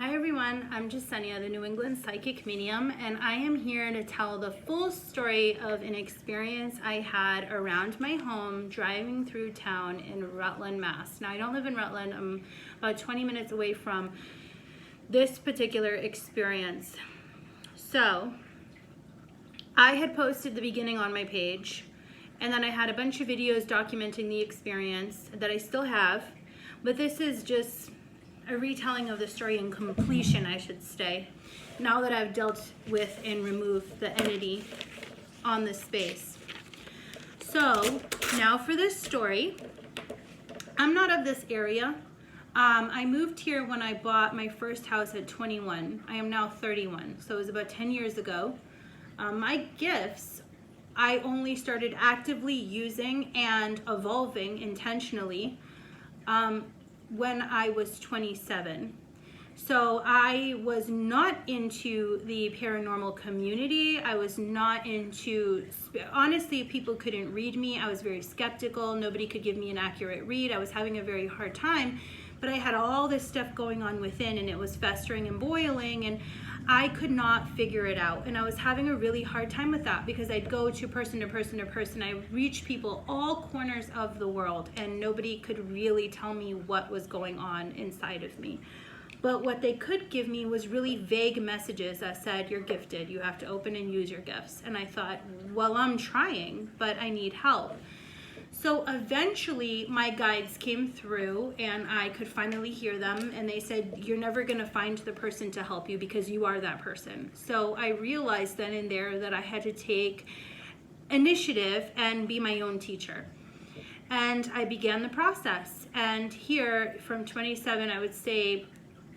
Hi everyone, I'm Jasenia, the New England Psychic Medium, and I am here to tell the full story of an experience I had around my home driving through town in Rutland, Mass. Now I don't live in Rutland, I'm about 20 minutes away from this particular experience. So I had posted the beginning on my page, and then I had a bunch of videos documenting the experience that I still have, but this is just a retelling of the story in completion, I should say, now that I've dealt with and removed the entity on this space. So now for this story, I'm not of this area. I moved here when I bought my first house at 21. I am now 31, so it was about 10 years ago. My gifts, I only started actively using and evolving intentionally when I was 27. So I was not into the paranormal community. I was not into, honestly, people couldn't read me. I was very skeptical. Nobody could give me an accurate read. I was having a very hard time, but I had all this stuff going on within, and it was festering and boiling, and I could not figure it out. And I was having a really hard time with that because I'd go to person to person to person. I reached people all corners of the world, and nobody could really tell me what was going on inside of me. But what they could give me was really vague messages that said, you're gifted, you have to open and use your gifts. And I thought, well, I'm trying, but I need help. So eventually my guides came through and I could finally hear them, and they said, you're never going to find the person to help you because you are that person. So I realized then and there that I had to take initiative and be my own teacher. And I began the process. And here from 27, I would say,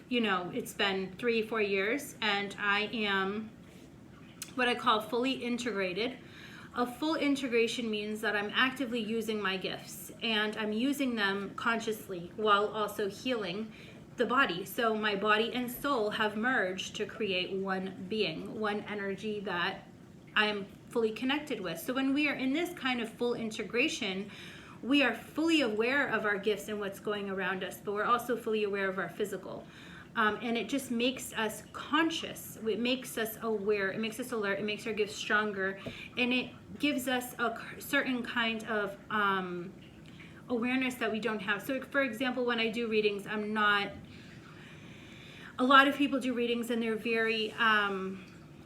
you know, it's been 3-4 years, and I am what I call fully integrated. A full integration means that I'm actively using my gifts, and I'm using them consciously while also healing the body. So my body and soul have merged to create one being, one energy that I am fully connected with. So when we are in this kind of full integration, we are fully aware of our gifts and what's going around us, but we're also fully aware of our physical. And it just makes us conscious. It makes us aware. It makes us alert. It makes our gifts stronger. And it gives us a certain kind of awareness that we don't have. So for example, when I do readings, a lot of people do readings and they're very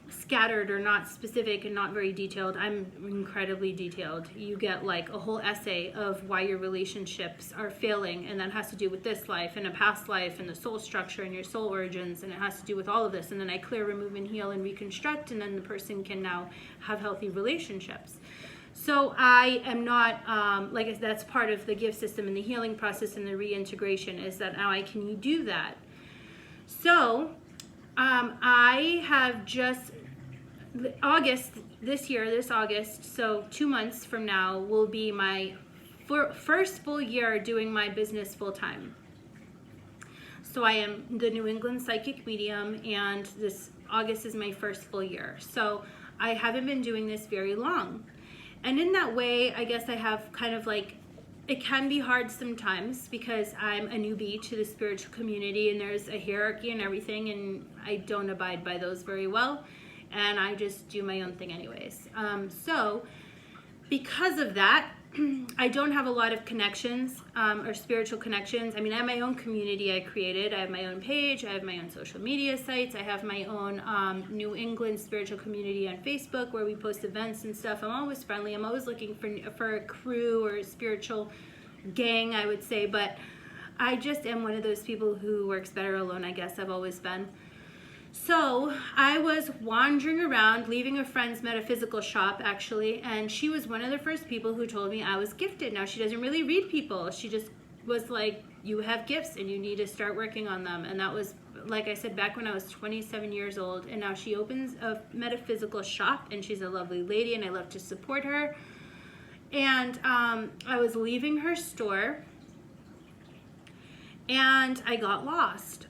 scattered or not specific and not very detailed. I'm incredibly detailed. You get like a whole essay of why your relationships are failing, and that has to do with this life and a past life and the soul structure and your soul origins, and it has to do with all of this. And then I clear, remove, and heal and reconstruct, and then the person can now have healthy relationships. So I am not, like I said, that's part of the gift system and the healing process and the reintegration, is that now I can do that. So I have just, August, this August, so 2 months from now, will be my first full year doing my business full time. So I am the New England Psychic Medium, and this August is my first full year. So I haven't been doing this very long. And in that way, I guess I have kind of like, it can be hard sometimes because I'm a newbie to the spiritual community, and there's a hierarchy and everything, and I don't abide by those very well. And I just do my own thing anyways. So because of that, I don't have a lot of connections or spiritual connections. I mean, I have my own community I created. I have my own page. I have my own social media sites. I have my own New England spiritual community on Facebook where we post events and stuff. I'm always friendly. I'm always looking for a crew or a spiritual gang, I would say. But I just am one of those people who works better alone, I guess. I've always been. So I was wandering around, leaving a friend's metaphysical shop actually, and she was one of the first people who told me I was gifted. Now, she doesn't really read people. She just was like, you have gifts and you need to start working on them. And that was, like I said, back when I was 27 years old. And now she opens a metaphysical shop, and she's a lovely lady, and I love to support her. And I was leaving her store, and I got lost.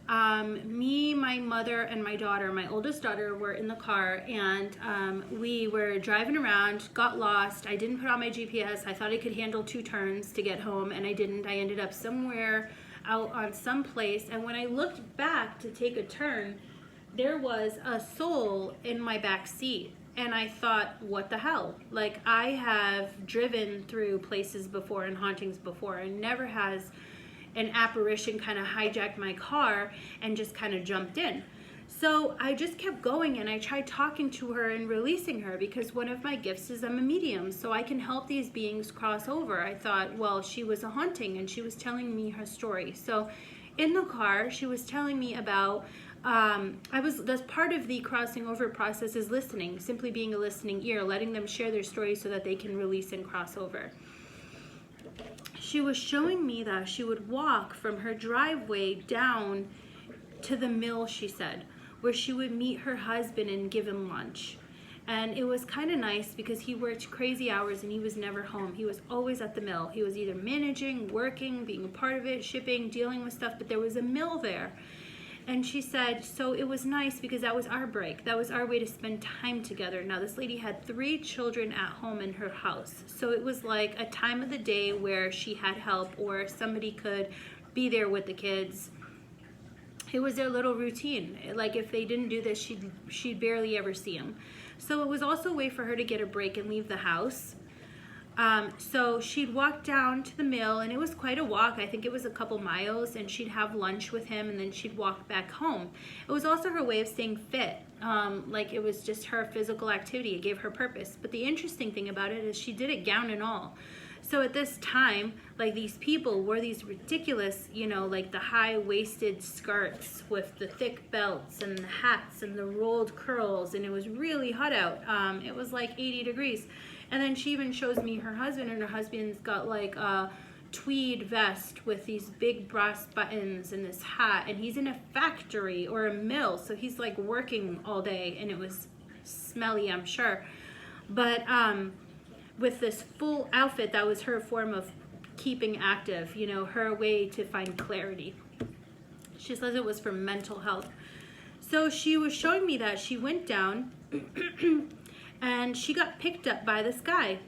Me, my mother, and my daughter, my oldest daughter, were in the car, and we were driving around, got lost. I didn't put on my GPS. I thought I could handle 2 turns to get home, and I didn't. I ended up somewhere out on some place. And when I looked back to take a turn, there was a soul in my back seat. And I thought, what the hell? Like, I have driven through places before and hauntings before, and never has an apparition kind of hijacked my car and just kind of jumped in. So I just kept going, and I tried talking to her and releasing her, because one of my gifts is I'm a medium, so I can help these beings cross over. I thought, well, she was a haunting, and she was telling me her story. So in the car, she was telling me about that's part of the crossing over process, is listening, simply being a listening ear, letting them share their story so that they can release and cross over. She was showing me that she would walk from her driveway down to the mill, she said, where she would meet her husband and give him lunch. And it was kind of nice because he worked crazy hours and he was never home. He was always at the mill. He was either managing, working, being a part of it, shipping, dealing with stuff, but there was a mill there. And she said, so it was nice because that was our break. That was our way to spend time together. Now, this lady had 3 children at home in her house. So it was like a time of the day where she had help, or somebody could be there with the kids. It was their little routine. Like, if they didn't do this, she'd barely ever see them. So it was also a way for her to get a break and leave the house. So she'd walk down to the mill, and it was quite a walk. I think it was a couple miles, and she'd have lunch with him, and then she'd walk back home. It was also her way of staying fit. Like, it was just her physical activity. It gave her purpose. But the interesting thing about it is she did it gown and all. So at this time, like, these people wore these ridiculous, like the high-waisted skirts with the thick belts and the hats and the rolled curls, and it was really hot out. It was like 80 degrees. And then she even shows me her husband, and her husband's got like a tweed vest with these big brass buttons and this hat, and he's in a factory or a mill, so he's like working all day, and it was smelly, I'm sure. But with this full outfit, that was her form of keeping active, her way to find clarity. She says it was for mental health. So she was showing me that she went down and she got picked up by this guy.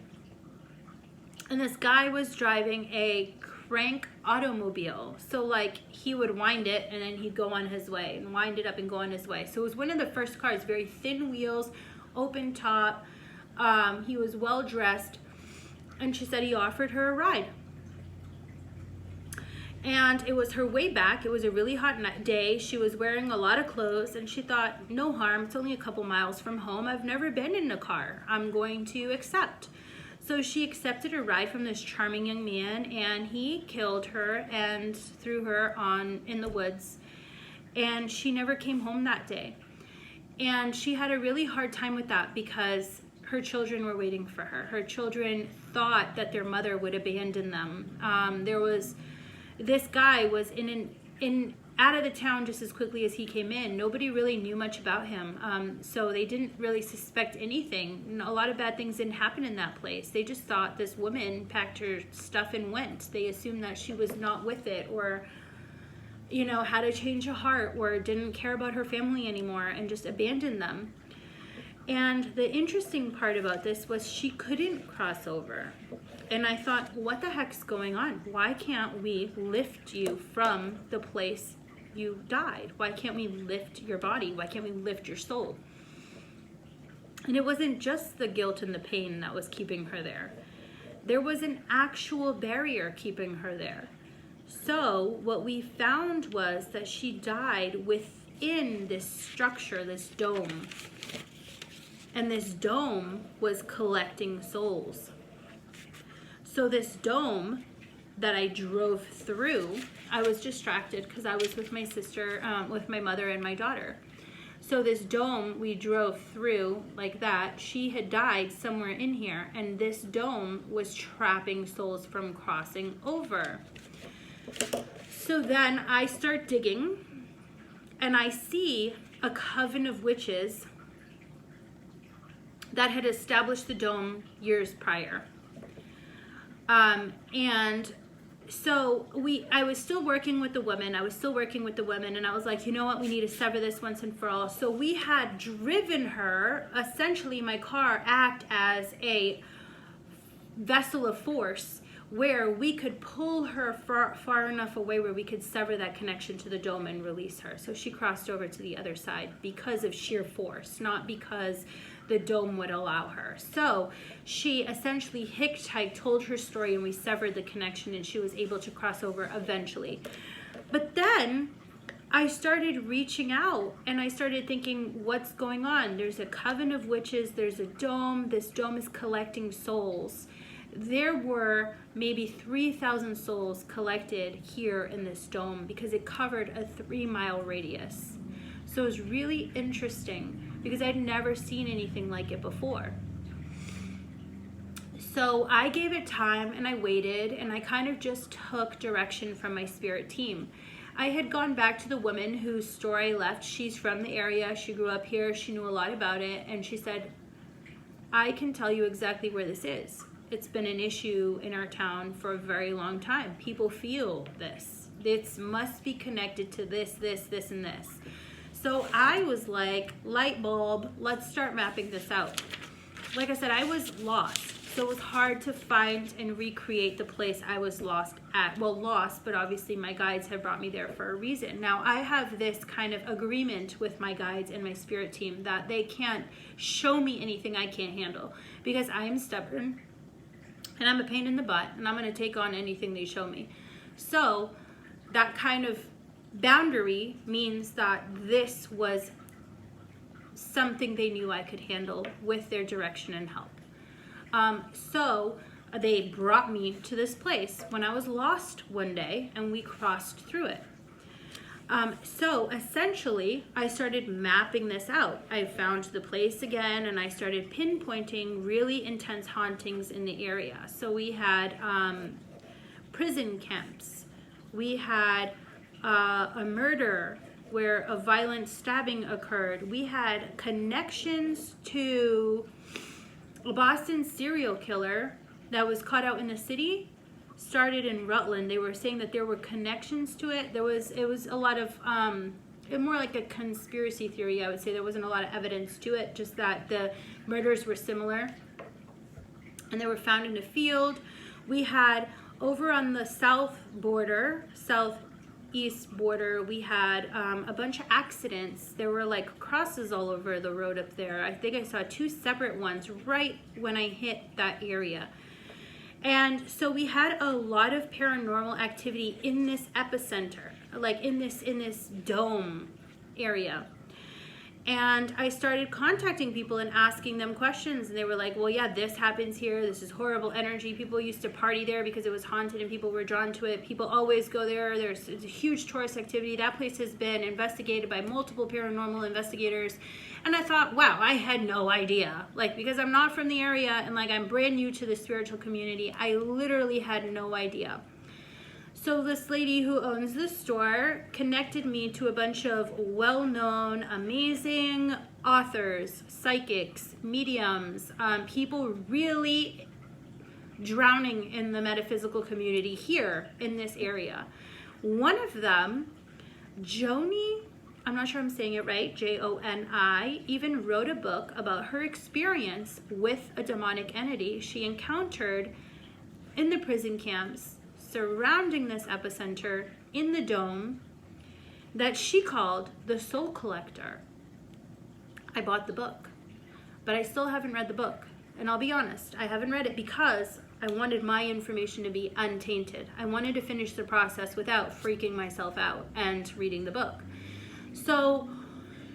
And this guy was driving a crank automobile. So like, he would wind it and then he'd go on his way, and wind it up and go on his way. So it was one of the first cars, very thin wheels, open top. He was well dressed, and she said he offered her a ride. And it was her way back. It was a really hot day. She was wearing a lot of clothes, and she thought, no harm, it's only a couple miles from home. I've never been in a car. I'm going to accept. So she accepted a ride from this charming young man, and he killed her and threw her in the woods. And she never came home that day. And she had a really hard time with that, because her children were waiting for her. Her children thought that their mother would abandon them. This guy was out of the town just as quickly as he came in. Nobody really knew much about him, so they didn't really suspect anything. A lot of bad things didn't happen in that place. They just thought this woman packed her stuff and went. They assumed that she was not with it, or had a change of heart, or didn't care about her family anymore and just abandoned them. And the interesting part about this was she couldn't cross over. And I thought, what the heck's going on? Why can't we lift you from the place you died? Why can't we lift your body? Why can't we lift your soul? And it wasn't just the guilt and the pain that was keeping her there. There was an actual barrier keeping her there. So what we found was that she died within this structure, this dome. And this dome was collecting souls. So this dome that I drove through, I was distracted because I was with my sister, with my mother and my daughter. So this dome we drove through like that, she had died somewhere in here, and this dome was trapping souls from crossing over. So then I start digging, and I see a coven of witches that had established the dome years prior. And so I was still working with the women. And I was like, you know what? We need to sever this once and for all. So we had driven her, essentially my car act as a vessel of force where we could pull her far enough away where we could sever that connection to the dome and release her. So she crossed over to the other side because of sheer force, not because the dome would allow her. So she essentially hitchhiked, told her story, and we severed the connection, and she was able to cross over eventually. But then I started reaching out, and I started thinking, what's going on? There's a coven of witches, there's a dome, this dome is collecting souls. There were maybe 3,000 souls collected here in this dome because it covered a 3-mile radius. So it was really interesting because I'd never seen anything like it before. So I gave it time and I waited, and I kind of just took direction from my spirit team. I had gone back to the woman whose store I left. She's from the area. She grew up here. She knew a lot about it. And she said, I can tell you exactly where this is. It's been an issue in our town for a very long time. People feel this. This must be connected to this, and this. So I was like, light bulb, let's start mapping this out. Like I said, I was lost. So it was hard to find and recreate the place I was lost at. Well, lost, but obviously my guides have brought me there for a reason. Now, I have this kind of agreement with my guides and my spirit team that they can't show me anything I can't handle because I am stubborn. And I'm a pain in the butt, and I'm going to take on anything they show me. So that kind of boundary means that this was something they knew I could handle with their direction and help. So they brought me to this place when I was lost one day, and we crossed through it. So essentially, I started mapping this out. I found the place again, and I started pinpointing really intense hauntings in the area. So we had prison camps. We had a murder where a violent stabbing occurred. We had connections to a Boston serial killer that was caught out in the city. Started in Rutland. They were saying that there were connections to it. It was a lot of more like a conspiracy theory, I would say. There wasn't a lot of evidence to it, just that the murders were similar and they were found in a field. We had over on the southeast border, we had a bunch of accidents. There were like crosses all over the road up there. I think I saw 2 separate ones right when I hit that area. And so we had a lot of paranormal activity in this epicenter, like in this dome area. And I started contacting people and asking them questions, and they were like, well, yeah, this happens here. This is horrible energy. People used to party there because it was haunted and people were drawn to it. People always go there. It's a huge tourist activity. That place has been investigated by multiple paranormal investigators. And I thought, wow, I had no idea. Like, because I'm not from the area and like I'm brand new to the spiritual community, I literally had no idea. So this lady who owns the store connected me to a bunch of well-known, amazing authors, psychics, mediums, people really drowning in the metaphysical community here in this area. One of them, Joni, I'm not sure I'm saying it right, Joni, even wrote a book about her experience with a demonic entity she encountered in the prison camps surrounding this epicenter in the dome that she called the Soul Collector. I bought the book, but I still haven't read the book. And I'll be honest, I haven't read it because I wanted my information to be untainted. I wanted to finish the process without freaking myself out and reading the book. So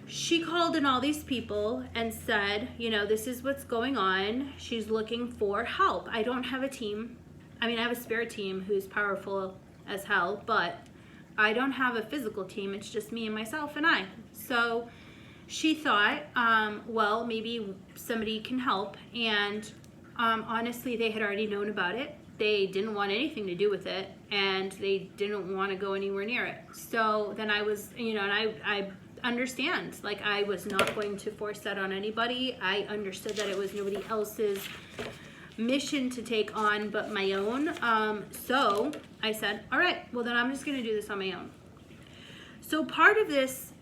she called in all these people and said, you know, this is what's going on. She's looking for help. I don't have a team. I mean, I have a spirit team who's powerful as hell, but I don't have a physical team. It's just me and myself and I. So she thought, well, maybe somebody can help. And honestly, they had already known about it. They didn't want anything to do with it, and they didn't want to go anywhere near it. So then I was, you know, and I understand, like, I was not going to force that on anybody. I understood that it was nobody else's mission to take on but my own. So I said, all right, well then I'm just going to do this on my own. So part of this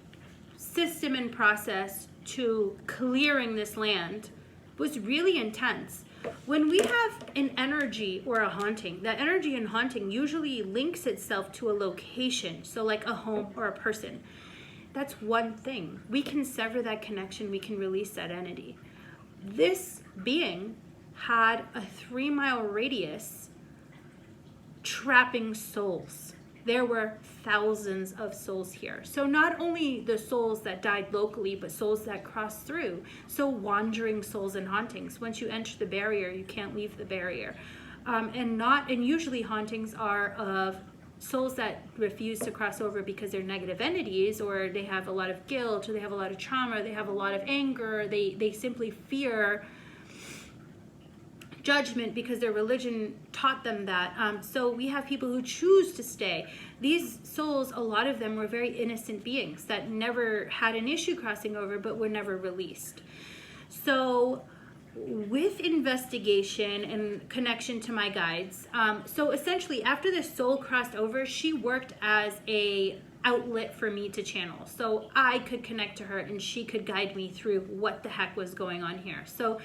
system and process to clearing this land was really intense. When we have an energy or a haunting, that energy and haunting usually links itself to a location, so like a home or a person. That's one thing. We can sever that connection, we can release that entity. This being had a 3-mile radius trapping souls. There were thousands of souls here. So not only the souls that died locally, but souls that crossed through. So wandering souls and hauntings. Once you enter the barrier, you can't leave the barrier. And usually hauntings are of souls that refuse to cross over because they're negative entities, or they have a lot of guilt, or they have a lot of trauma, they have a lot of anger, they simply fear judgment because their religion taught them that. So we have people who choose to stay. These souls, a lot of them were very innocent beings that never had an issue crossing over, but were never released. So with investigation and connection to my guides, so essentially after this soul crossed over, she worked as a outlet for me to channel. So I could connect to her and she could guide me through what the heck was going on here. So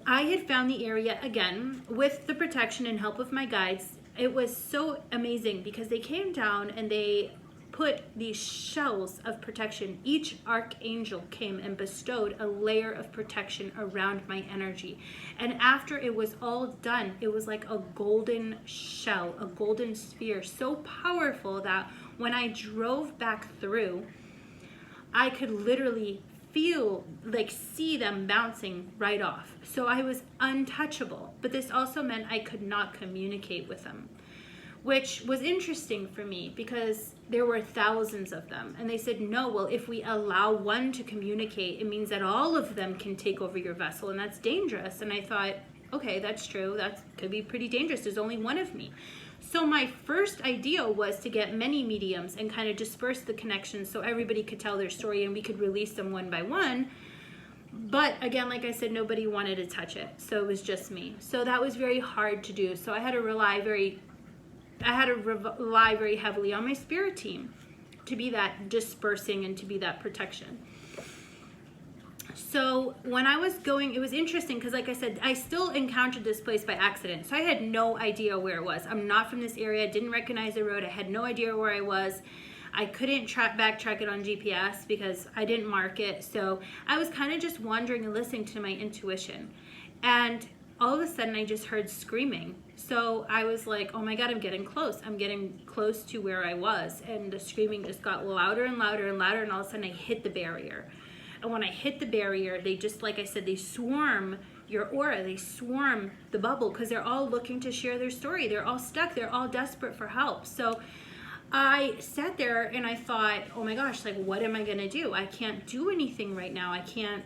I had found the area again with the protection and help of my guides. It was so amazing because they came down and they put these shells of protection. Each archangel came and bestowed a layer of protection around my energy. And after it was all done, it was like a golden shell, a golden sphere, so powerful that when I drove back through, I could literally see them bouncing right off. So I was untouchable, but this also meant I could not communicate with them, which was interesting for me because there were thousands of them. And they said, no, well, if we allow one to communicate, it means that all of them can take over your vessel, and that's dangerous. And I thought, okay, that's true. That could be pretty dangerous. There's only one of me. So my first idea was to get many mediums and kind of disperse the connections so everybody could tell their story and we could release them one by one. But again, like I said, nobody wanted to touch it. So it was just me. So that was very hard to do. So I had to rely very heavily on my spirit team to be that dispersing and to be that protection. So when I was going, it was interesting because like I said, I still encountered this place by accident. So I had no idea where it was. I'm not from this area, didn't recognize the road. I had no idea where I was. I couldn't backtrack it on GPS because I didn't mark it. So I was kind of just wandering and listening to my intuition. And all of a sudden I just heard screaming. So I was like, oh my God, I'm getting close. I'm getting close to where I was. And the screaming just got louder and louder and louder. And all of a sudden I hit the barrier. And when I hit the barrier, they just, like I said, they swarm your aura. They swarm the bubble because they're all looking to share their story. They're all stuck. They're all desperate for help. So I sat there and I thought, oh my gosh, like, what am I going to do? I can't do anything right now. I can't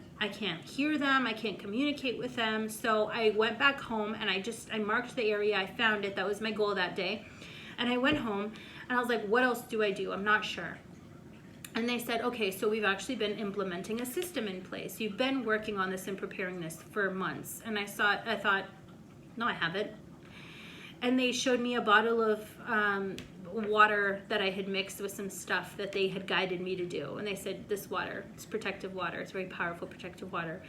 hear them. I can't communicate with them. So I went back home and I marked the area. I found it. That was my goal that day. And I went home and I was like, what else do I do? I'm not sure. And they said, okay, so we've actually been implementing a system in place. You've been working on this and preparing this for months. And I thought, no, I haven't. And they showed me a bottle of water that I had mixed with some stuff that they had guided me to do. And they said, this water, it's protective water. It's very powerful protective water.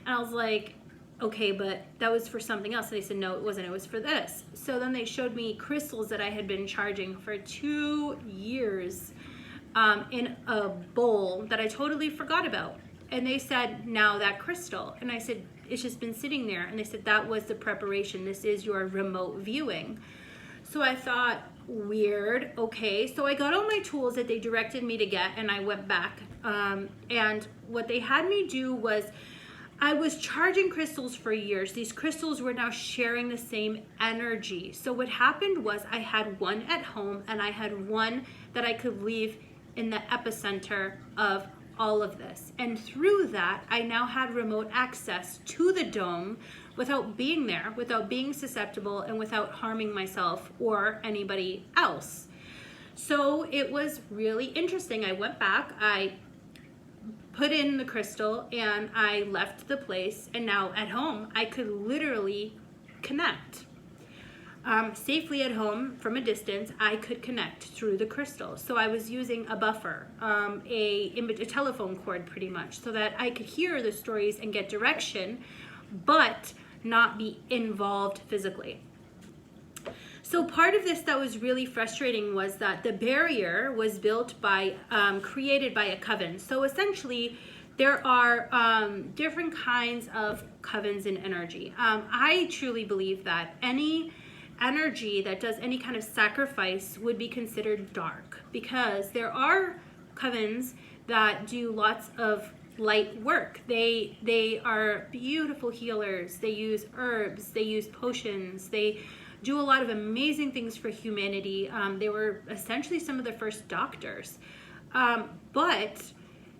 And I was like, okay, but that was for something else. And they said, no, it wasn't. It was for this. So then they showed me crystals that I had been charging for 2 years in a bowl that I totally forgot about. And they said, now that crystal. And I said, it's just been sitting there. And they said, that was the preparation. This is your remote viewing. So I thought, weird, okay. So I got all my tools that they directed me to get and I went back. And what they had me do was, I was charging crystals for years. These crystals were now sharing the same energy. So what happened was I had one at home and I had one that I could leave in the epicenter of all of this. And through that, I now had remote access to the dome without being there, without being susceptible, and without harming myself or anybody else. So it was really interesting. I went back, I put in the crystal, and I left the place, and now at home, I could literally connect. Safely at home from a distance, I could connect through the crystal. So I was using a buffer, a telephone cord pretty much, so that I could hear the stories and get direction, but not be involved physically. So part of this that was really frustrating was that the barrier was built by, created by a coven. So essentially, there are different kinds of covens in energy. I truly believe that any energy that does any kind of sacrifice would be considered dark, because there are covens that do lots of light work. They are beautiful healers. They use herbs. They use potions. They do a lot of amazing things for humanity. They were essentially some of the first doctors. But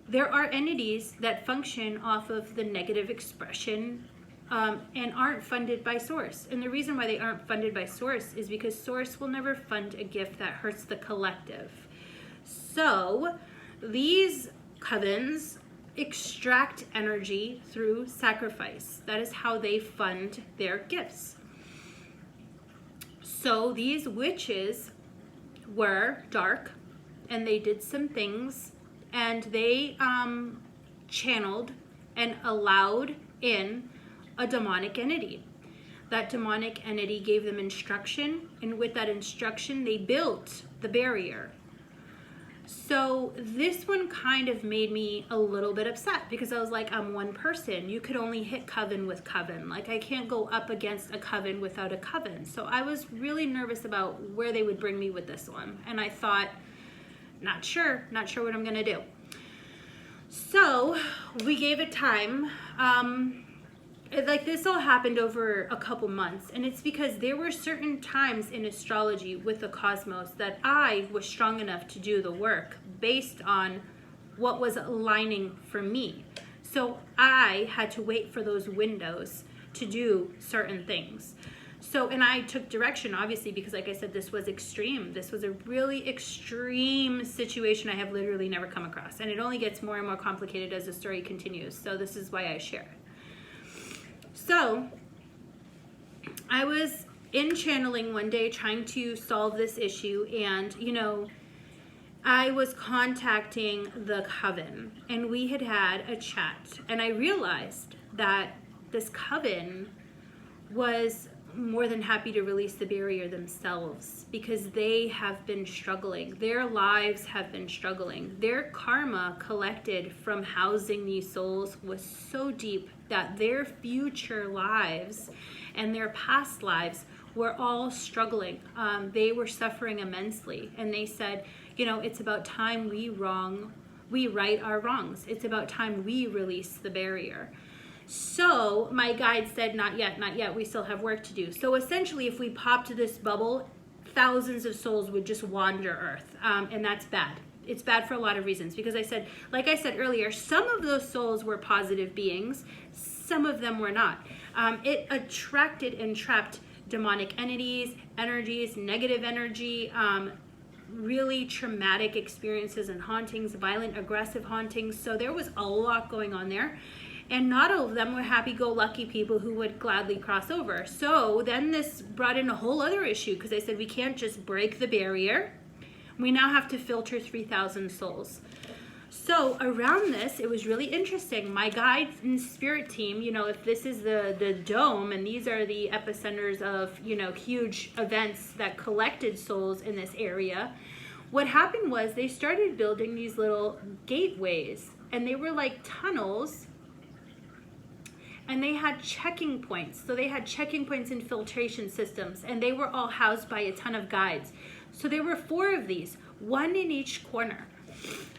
there are entities that function off of the negative expression and aren't funded by Source. And the reason why they aren't funded by Source is because Source will never fund a gift that hurts the collective. So these covens extract energy through sacrifice. That is how they fund their gifts. So these witches were dark, and they did some things, and they channeled and allowed in a demonic entity. That demonic entity gave them instruction, and with that instruction, they built the barrier. So this one kind of made me a little bit upset, because I was like, I'm one person. You could only hit coven with coven. Like, I can't go up against a coven without a coven. So I was really nervous about where they would bring me with this one. And I thought, not sure what I'm gonna do. So we gave it time. Like, this all happened over a couple months, and it's because there were certain times in astrology with the cosmos that I was strong enough to do the work based on what was aligning for me. So I had to wait for those windows to do certain things. So, and I took direction, obviously, because like I said, this was extreme. This was a really extreme situation I have literally never come across, and it only gets more and more complicated as the story continues. So this is why I share it. So I was in channeling one day trying to solve this issue, and I was contacting the coven, and we had a chat, and I realized that this coven was more than happy to release the barrier themselves, because they have been struggling. Their lives have been struggling. Their karma collected from housing these souls was so deep that their future lives and their past lives were all struggling. They were suffering immensely, and they said, it's about time we right our wrongs. It's about time we release the barrier. So my guide said, not yet, we still have work to do. So essentially, if we popped this bubble, thousands of souls would just wander Earth, and that's bad. It's bad for a lot of reasons, because like I said earlier, some of those souls were positive beings, some of them were not. It attracted and trapped demonic entities, energies, negative energy, really traumatic experiences and hauntings, violent, aggressive hauntings. So there was a lot going on there. And not all of them were happy-go-lucky people who would gladly cross over. So then this brought in a whole other issue, because I said we can't just break the barrier. We now have to filter 3,000 souls. So around this, it was really interesting. My guide and spirit team, if this is the dome, and these are the epicenters of, huge events that collected souls in this area, what happened was they started building these little gateways, and they were like tunnels. And they had checking points. So they had checking points and filtration systems, and they were all housed by a ton of guides. So there were 4 of these, one in each corner.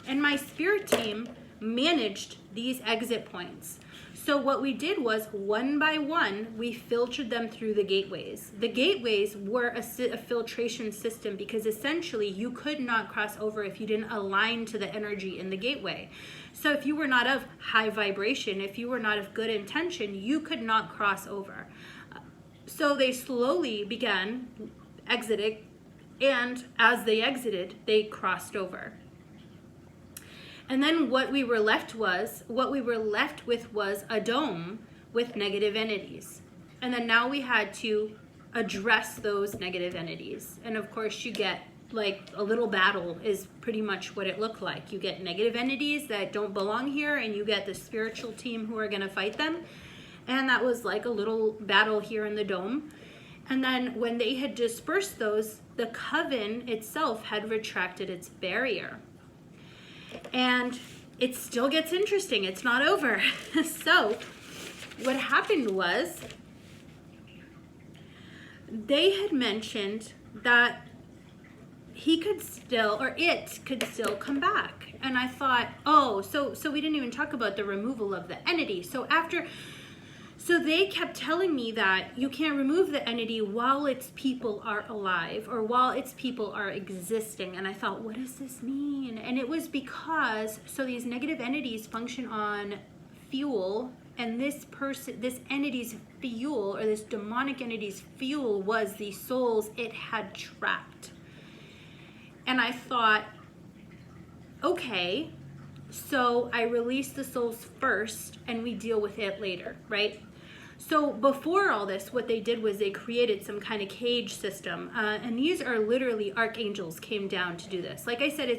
And my spirit team managed these exit points. So what we did was, one by one, we filtered them through the gateways. The gateways were a filtration system, because essentially you could not cross over if you didn't align to the energy in the gateway. So if you were not of high vibration, if you were not of good intention, you could not cross over. So they slowly began exiting, and as they exited, they crossed over. And then what we were left with was a dome with negative entities. And then now we had to address those negative entities. And of course you get like a little battle is pretty much what it looked like. You get negative entities that don't belong here, and you get the spiritual team who are gonna fight them. And that was like a little battle here in the dome. And then when they had dispersed those, the coven itself had retracted its barrier. And it still gets interesting. It's not over. So what happened was they had mentioned that he could still, or it could still come back. And I thought, oh, so we didn't even talk about the removal of the entity. So they kept telling me that you can't remove the entity while its people are alive or while its people are existing. And I thought, what does this mean? And it was because, so these negative entities function on fuel, and this entity's fuel, or this demonic entity's fuel, was the souls it had trapped. And I thought, okay, so I release the souls first and we deal with it later, right? So before all this, what they did was they created some kind of cage system. And these are literally archangels came down to do this. Like I said,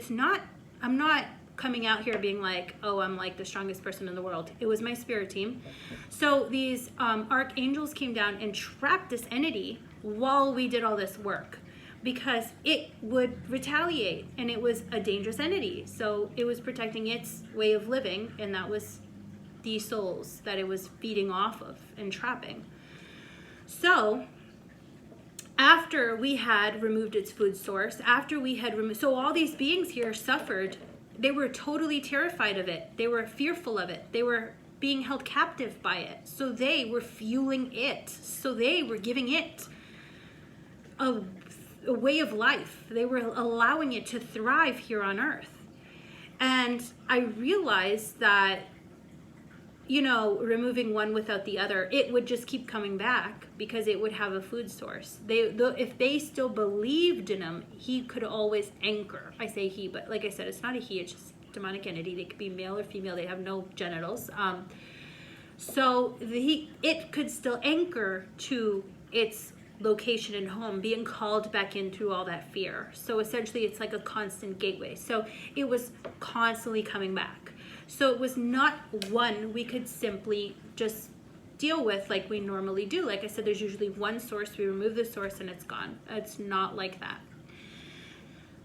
I'm not coming out here being like, oh, I'm like the strongest person in the world. It was my spirit team. So these archangels came down and trapped this entity while we did all this work, because it would retaliate, and it was a dangerous entity. So it was protecting its way of living, and that was the souls that it was feeding off of and trapping. So after we had removed its food source, after we had removed, so all these beings here suffered. They were totally terrified of it. They were fearful of it. They were being held captive by it. So they were fueling it. So they were giving it a way of life. They were allowing it to thrive here on earth. And I realized that, removing one without the other, it would just keep coming back because it would have a food source. If they still believed in him, he could always anchor. I say he, but like I said, it's not a he, it's just a demonic entity. They could be male or female. They have no genitals. So it could still anchor to its location and home, being called back in through all that fear. So essentially it's like a constant gateway. So it was constantly coming back. So it was not one we could simply just deal with like we normally do. Like I said, there's usually one source. We remove the source and it's gone. It's not like that.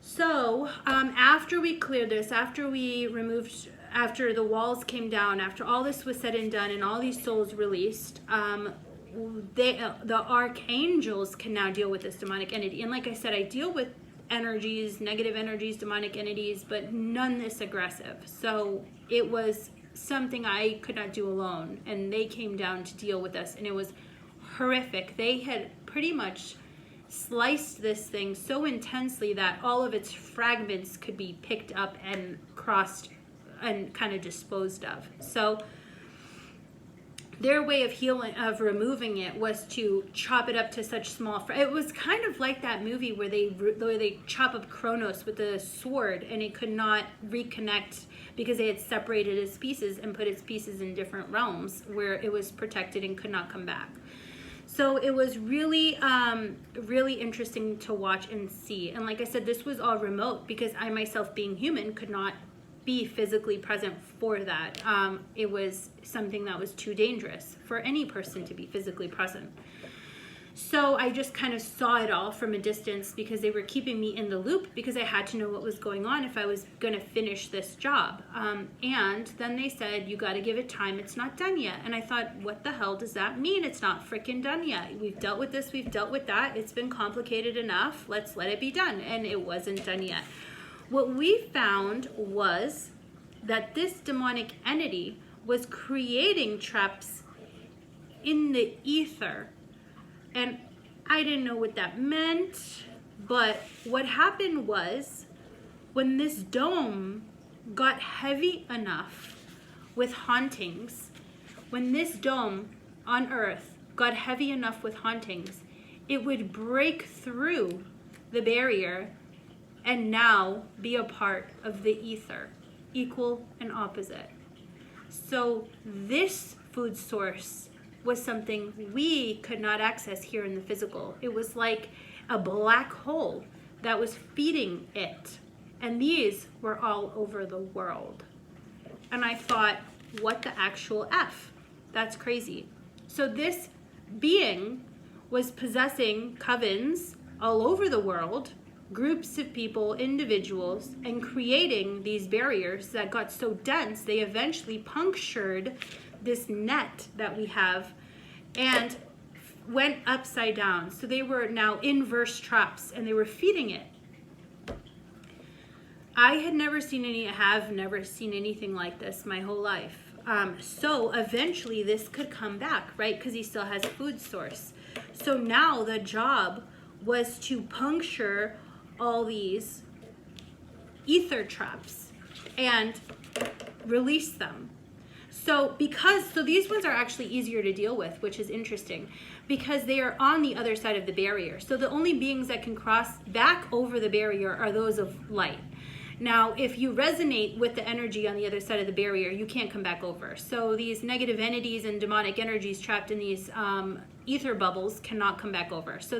So after we cleared this, after the walls came down, after all this was said and done and all these souls released, the archangels can now deal with this demonic entity. And like I said, I deal with energies, negative energies, demonic entities, but none this aggressive. So it was something I could not do alone, and they came down to deal with us, and it was horrific. They had pretty much sliced this thing so intensely that all of its fragments could be picked up and crossed and kind of disposed of. So their way of removing it was to chop it up to such small. It was kind of like that movie where they chop up Kronos with a sword, and it could not reconnect because they had separated its pieces and put its pieces in different realms where it was protected and could not come back. So it was really, really interesting to watch and see. And like I said, this was all remote because I myself, being human, could not be physically present for that. It was something that was too dangerous for any person to be physically present. So I just kind of saw it all from a distance because they were keeping me in the loop because I had to know what was going on if I was going to finish this job. And then they said, you got to give it time. It's not done yet. And I thought, what the hell does that mean? It's not freaking done yet. We've dealt with this. We've dealt with that. It's been complicated enough. Let's let it be done. And it wasn't done yet. What we found was that this demonic entity was creating traps in the ether. And I didn't know what that meant, but what happened was when this dome got heavy enough with hauntings, when this dome on earth got heavy enough with hauntings, it would break through the barrier and now be a part of the ether, equal and opposite. So this food source was something we could not access here in the physical. It was like a black hole that was feeding it. And these were all over the world. And I thought, what the actual F? That's crazy. So this being was possessing covens all over the world, groups of people, individuals, and creating these barriers that got so dense they eventually punctured this net that we have and went upside down. So they were now inverse traps, and they were feeding it. I have never seen anything like this my whole life. So eventually this could come back, right? Because he still has a food source. So now the job was to puncture all these ether traps and release them. So these ones are actually easier to deal with, which is interesting, because they are on the other side of the barrier. So the only beings that can cross back over the barrier are those of light. Now, if you resonate with the energy on the other side of the barrier, you can't come back over. So these negative entities and demonic energies trapped in these ether bubbles cannot come back over. So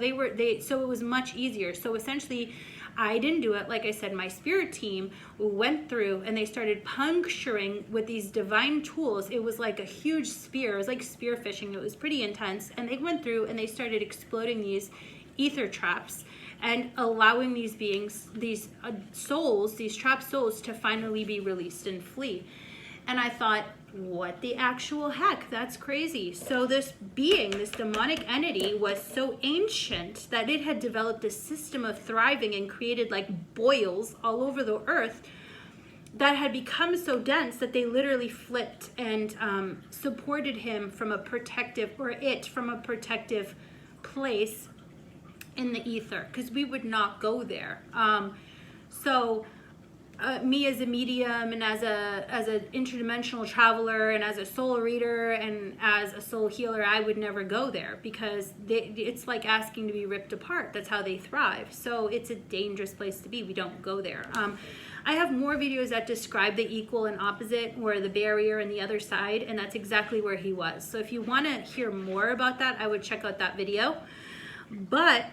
so it was much easier. So essentially, I didn't do it. Like I said, my spirit team went through and they started puncturing with these divine tools. It was like a huge spear. It was like spear fishing. It was pretty intense. And they went through and they started exploding these ether traps and allowing these beings, these souls, these trapped souls, to finally be released and flee. And I thought, what the actual heck? That's crazy. So this being, this demonic entity, was so ancient that it had developed a system of thriving and created like boils all over the earth that had become so dense that they literally flipped and supported him from a protective, or it from a protective place in the ether, because we would not go there. Me as a medium and as an interdimensional traveler and as a soul reader and as a soul healer, I would never go there, because it's like asking to be ripped apart. That's how they thrive. So it's a dangerous place to be. We don't go there. I have more videos that describe the equal and opposite, or the barrier and the other side, and that's exactly where he was. So if you want to hear more about that, I would check out that video. But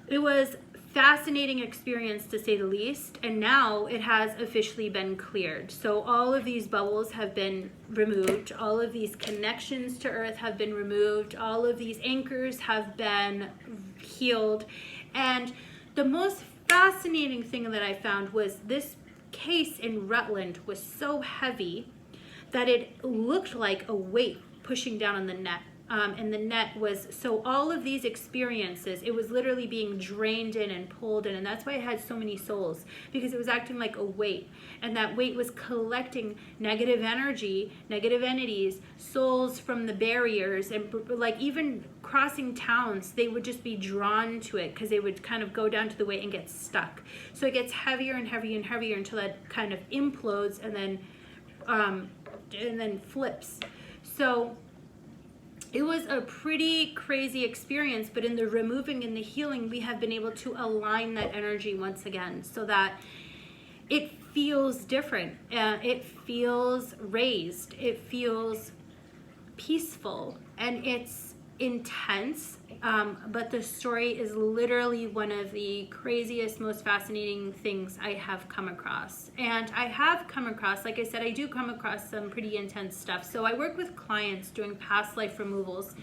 it was fascinating experience, to say the least, and now it has officially been cleared. So all of these bubbles have been removed, all of these connections to earth have been removed, all of these anchors have been healed. And the most fascinating thing that I found was this case in Rutland was so heavy that it looked like a weight pushing down on the net. And the net was, so all of these experiences, it was literally being drained in and pulled in. And that's why it had so many souls, because it was acting like a weight. And that weight was collecting negative energy, negative entities, souls from the barriers. And like even crossing towns, they would just be drawn to it because they would kind of go down to the weight and get stuck. So it gets heavier and heavier and heavier until it kind of implodes and then flips. So it was a pretty crazy experience, but in the removing and the healing, we have been able to align that energy once again so that it feels different. It feels raised. It feels peaceful, and it's intense. But the story is literally one of the craziest, most fascinating things I have come across. And I have come across, like I said, I do come across some pretty intense stuff. So I work with clients doing past life removals.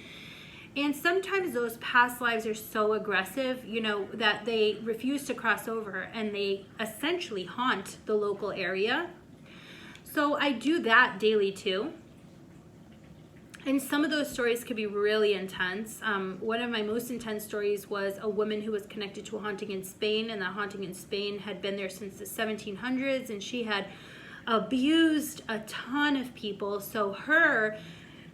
And sometimes those past lives are so aggressive, that they refuse to cross over, and they essentially haunt the local area. So I do that daily too. And some of those stories could be really intense. One of my most intense stories was a woman who was connected to a haunting in Spain, and that haunting in Spain had been there since the 1700s, and she had abused a ton of people. So her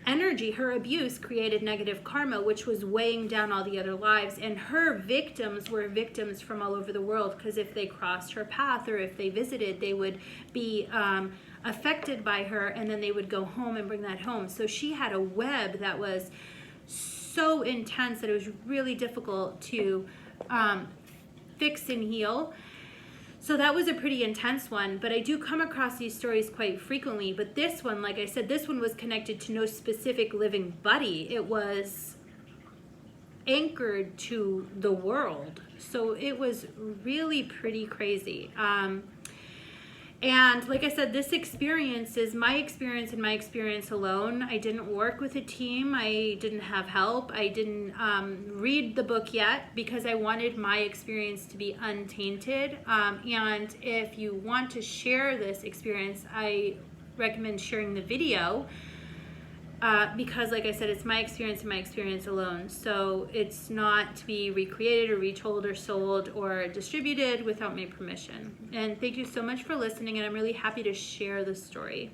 energy, her abuse created negative karma, which was weighing down all the other lives. And her victims were victims from all over the world, because if they crossed her path or if they visited, they would be affected by her, and then they would go home and bring that home. So she had a web that was so intense that it was really difficult to fix and heal. So that was a pretty intense one, but I do come across these stories quite frequently. But this one, like I said, this one was connected to no specific living buddy. It was anchored to the world. So it was really pretty crazy. And like I said, this experience is my experience and my experience alone. I didn't work with a team. I didn't have help. I didn't read the book yet because I wanted my experience to be untainted. And if you want to share this experience, I recommend sharing the video because, like I said, it's my experience and my experience alone. So it's not to be recreated or retold or sold or distributed without my permission. And thank you so much for listening, and I'm really happy to share the story.